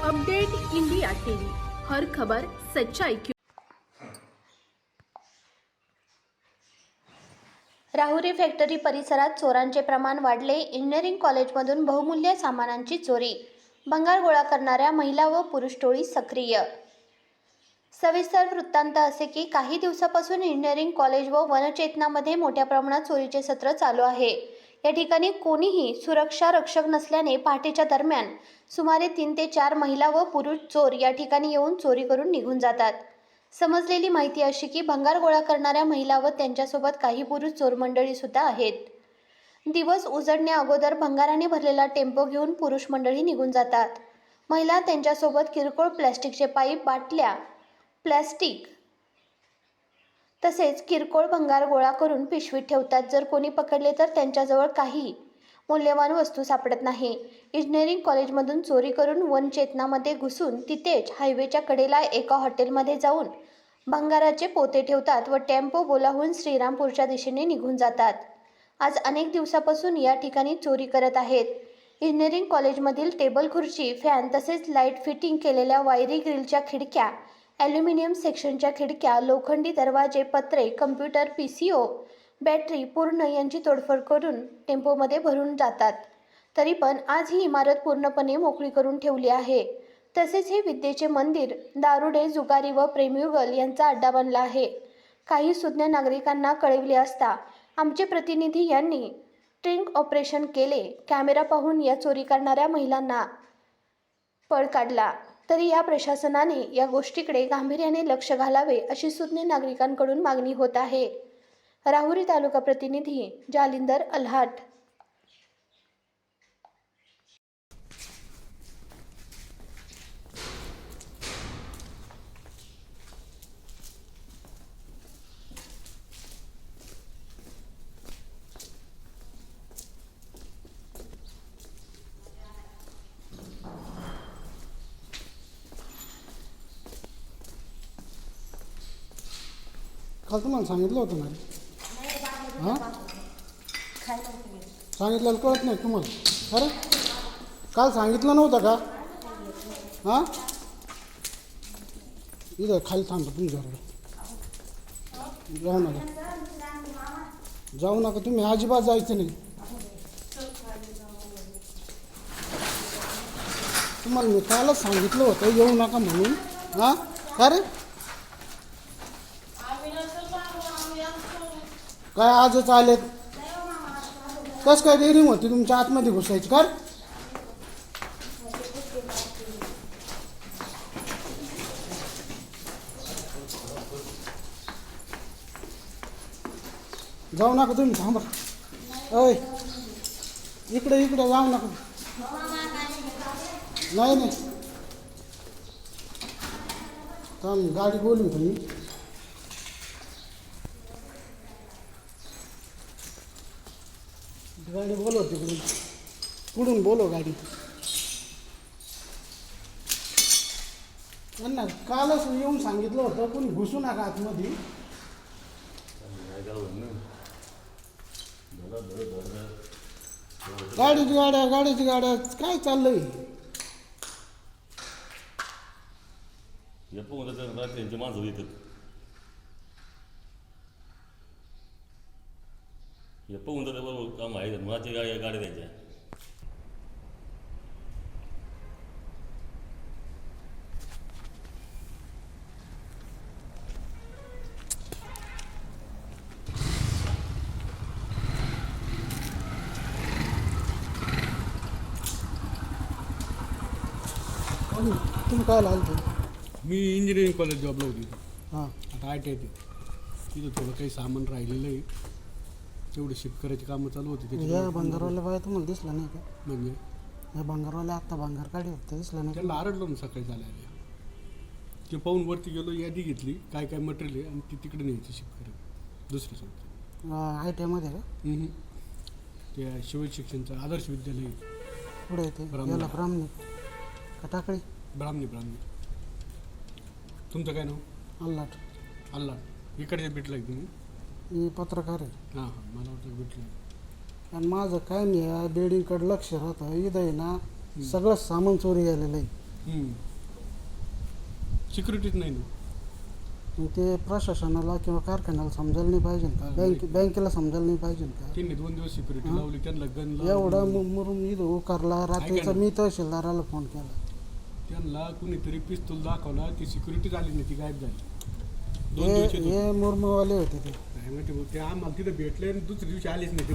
Update India TV, हर खबर सच्चाई की। राहुरी फॅक्टरी परिसरात चोरांचे प्रमाण वाढले। इंजिनिअरिंग कॉलेजमधून बहुमूल्य सामानांची चोरी। भंगार गोळा करणाऱ्या महिला व पुरुष टोळी सक्रिय। सविस्तर वृत्तांत असे की काही दिवसापासून इंजिनिअरिंग कॉलेज व वनचेतनामध्ये मोठ्या प्रमाणात चोरीचे सत्र चालू आहे। या ठिकाणी कोणीही सुरक्षा रक्षक नसल्याने पहाटेच्या दरम्यान सुमारे 3 ते 4 महिला व पुरुष चोर या ठिकाणी येऊन चोरी करून निघून जातात। समजलेली माहिती अशी की भंगार गोळा करणाऱ्या महिला व त्यांच्यासोबत काही पुरुष चोर मंडळी सुद्धा आहेत। दिवस उजडण्या अगोदर भंगाराने भरलेला टेम्पो घेऊन पुरुष मंडळी निघून जातात। महिला त्यांच्यासोबत किरकोळ प्लॅस्टिकचे पाईप, बाटल्या, प्लॅस्टिक तसेच किरकोळ भंगार गोळा करून पिशवीत ठेवतात। जर कोणी पकडले तर त्यांच्याजवळ काही मौल्यवान वस्तू सापडत नाही। इंजिनिअरिंग कॉलेजमधून चोरी करून वनचेतनामध्ये घुसून तिथेच हायवेच्या कडेला एका हॉटेलमध्ये जाऊन भंगाराचे पोते ठेवतात व टेम्पो बोलावून श्रीरामपूरच्या दिशेने निघून जातात। आज अनेक दिवसापासून या ठिकाणी चोरी करत आहेत। इंजिनिअरिंग कॉलेजमधील टेबल खुर्ची, फॅन तसेच लाईट फिटिंग केलेल्या वायरी ग्रिलच्या खिडक्या, ॲल्युमिनियम सेक्शनच्या खिडक्या, लोखंडी दरवाजे, पत्रे, कम्प्युटर, PCO, बॅटरी पूर्ण यांची तोडफोड करून टेम्पोमध्ये भरून जातात। तरी पण आज ही इमारत पूर्णपणे मोकळी करून ठेवली आहे। तसेच हे विद्येचे मंदिर दारुडे, जुगारी व प्रेमयुगल यांचा अड्डा बनला आहे। काही सुज्ञ नागरिकांना कळविले असता आमचे प्रतिनिधी यांनी स्टिंग ऑपरेशन केले। कॅमेरा पाहून या चोरी करणाऱ्या महिलांना पळ काढला। तरी या प्रशासनाने या गोष्टीकडे गांभीर्याने लक्ष घालावे अशी सुज्ञ नागरिकांकडून मागणी होत आहे। राहुरी तालुका प्रतिनिधी जालिंदर अल्हाट। काल तुम्हाला सांगितलं होतं ना? हां, सांगितलेलं कळत नाही तुम्हाला? अरे काल सांगितलं नव्हतं का? हां, इथं खाली थांबा तुम्ही जरा, जाऊ नका, जाऊ नका तुम्ही, अजिबात जायचं नाही। तुम्हाला मी कालच सांगितलं होतं येऊ नका म्हणून। हां, अरे काय आजच आलेत? कसं काय डेअरिंग होती तुमच्या आतमध्ये घुसायची? कर जाऊ नका तुम्ही, थांबा। अय इकडे इकडे जाऊ नका। नाही नाही, थांब, गाडी बोलू तुम्ही। गाडी बोलव तिकडून, पुढून बोलव गाडी। त्यांना कालच येऊन सांगितलं होतं कोणी घुसू नका आतमध्ये। गाड्याची गाड्या काय चाललंय? त्यांची माणसं येतात, हे पाहून तर बरोबर काम आहे। माझी गाड्या द्यायच्या तुम्ही काय आलं? मी इंजिनिअरिंग कॉलेज जॉबला होती। हां, आता ITI तिथं थोडं काही सामान राहिलेलं आहे, तेवढे शिफ्ट करायची कामं चालू होती। या भंगारवाल्या बाया तुम्हाला दिसला नाही का? म्हणजे या भंगारवाल्या आत्ता भंगार काढी होतं, दिसला नाही का? त्याला आरडलो ना सकाळी झाल्या ते पाहून वरती गेलो, यादी घेतली काय काय मटेरियल आहे आणि ती तिकडे न्यायची शिफ्ट करायची दुसऱ्या सोबत। ITI मध्ये का? त्या शिवाजी शिक्षणचं आदर्श विद्यालय पुढे येते याला ब्राह्मणी का टाकळी? ब्राह्मणी। तुमचं काय नाव? अल्लाट। अल्लाट इकडे भेटलं आहे तुम्ही? मी पत्रकार आहे। हां, मला वाटतं भेटलं। आणि माझं काय नाही, बिल्डिंगकडे लक्ष राहतं। इथं आहे ना सगळं सामान चोरी गेलेलं आहे। सिक्युरिटीच नाही ना. मग ते प्रशासनाला किंवा कारखान्याला समजायला नाही पाहिजे का? बँकेला समजायला नाही पाहिजे का? त्यांनी 2 दिवस सिक्युरिटी लावली, त्यांना गन एवढा मुरुम इथं उकारला रात्रीचा. मी तहसीलदाराला फोन केला. त्यांना कुणीतरी पिस्तूल दाखवला, ती सिक्युरिटी झाली नाही, ती गायब झाली. 2 दिवस येत होते. हे मुरमवाले होते ते. काय माहिती भाऊ, ते आम्हाला तिथे भेटले आणि दुसऱ्या दिवशी आलेच नाही ते.